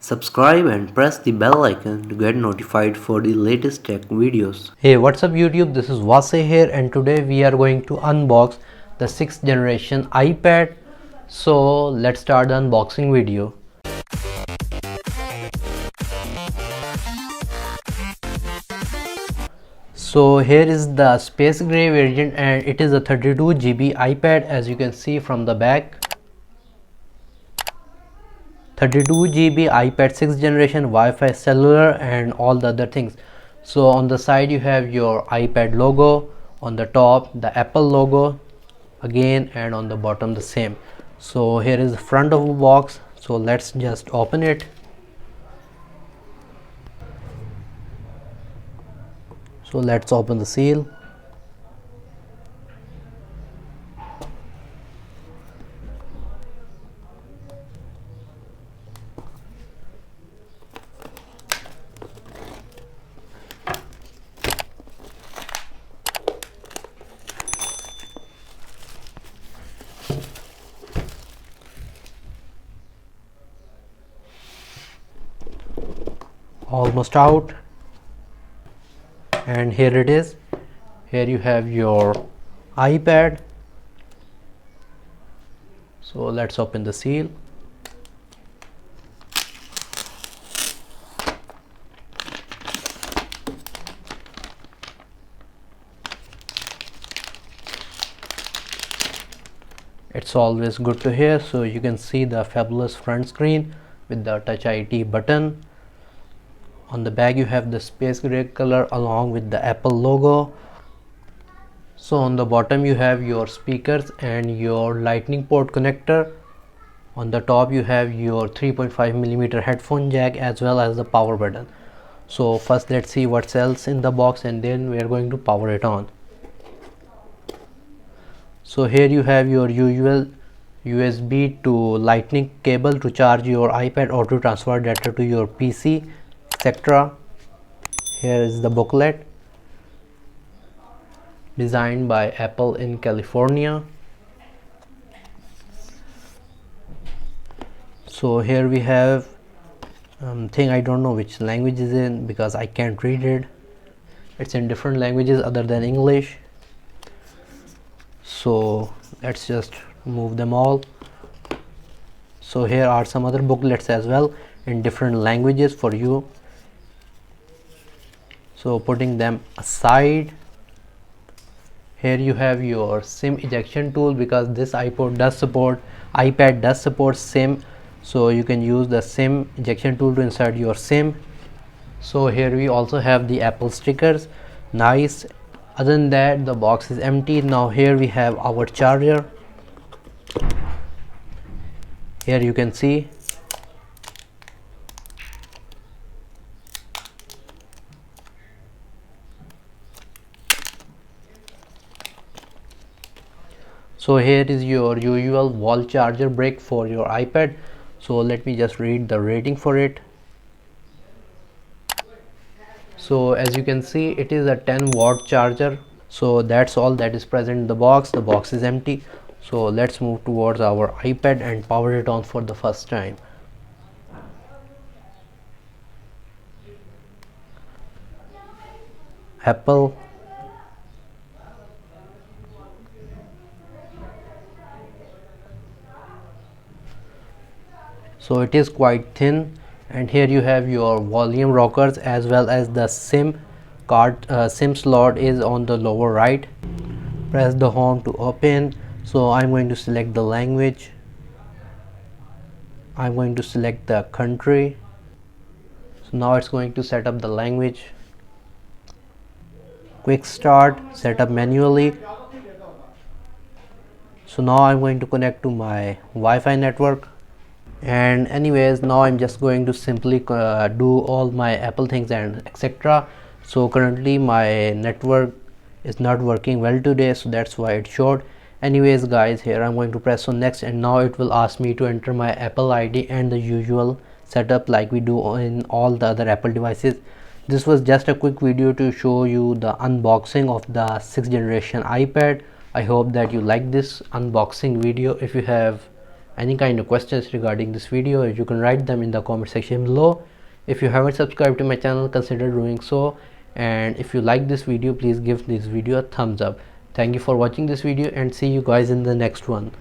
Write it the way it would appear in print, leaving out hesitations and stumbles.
Subscribe and press the bell icon to get notified for the latest tech videos. Hey, what's up YouTube? This is Wasay here, and today we are going to unbox the 6th generation iPad. So let's start the unboxing video. So here is the space gray variant, and it is a 32 GB iPad, as you can see from the back. 32 GB iPad 6th generation, Wi-Fi, cellular, and all the other things. So on the side you have your iPad logo, on the top the Apple logo again, and on the bottom the same. So here is the front of the box. So let's just open it. So let's open the seal. Almost out, and here it is. Here you have your iPad. So let's open the seal. It's always good to hear. So you can see the fabulous front screen with the Touch ID button. On the back you have the space gray color along with the Apple logo. So on the bottom you have your speakers and your lightning port connector. On the top you have your 3.5mm headphone jack as well as the power button. So first let's see what's else in the box, and then we are going to power it on. So here you have your usual USB to lightning cable to charge your iPad or to transfer data to your PC, etc. Here is the booklet designed by Apple in California. So here we have thing, I don't know which language is in because I can't read it. It's in different languages other than English. So let's just move them all. So here are some other booklets as well in different languages for you. So putting them aside, here you have your SIM ejection tool, because this iPad does support SIM. So you can use the SIM ejection tool to insert your SIM. So here we also have the Apple stickers. Nice. Other than that, the box is empty. Now here we have our charger. Here you can see. So here is your usual wall charger brick for your iPad. So let me just read the rating for it. So as you can see, it is a 10-watt charger. So that's all that is present in the box. The box is empty. So let's move towards our iPad and power it on for the first time. Apple. So it is quite thin, and here you have your volume rockers as well as the SIM slot is on the lower right. Press the home to open. So I'm going to select the language. I'm going to select the country. So now it's going to set up the language. Quick start, set up manually. So now I'm going to connect to my Wi-Fi network. And anyways, now I'm just going to simply do all my Apple things and etc. So currently my network is not working well today, so that's why it's short. Anyways guys, here I'm going to press on next, and now it will ask me to enter my Apple ID and the usual setup like we do in all the other Apple devices. This was just a quick video to show you the unboxing of the 6th generation iPad. I hope that you like this unboxing video. If you have any kind of questions regarding this video, you can write them in the comment section below. If you haven't subscribed to my channel, consider doing so, and if you like this video, please give this video a thumbs up. Thank you for watching this video, and see you guys in the next one.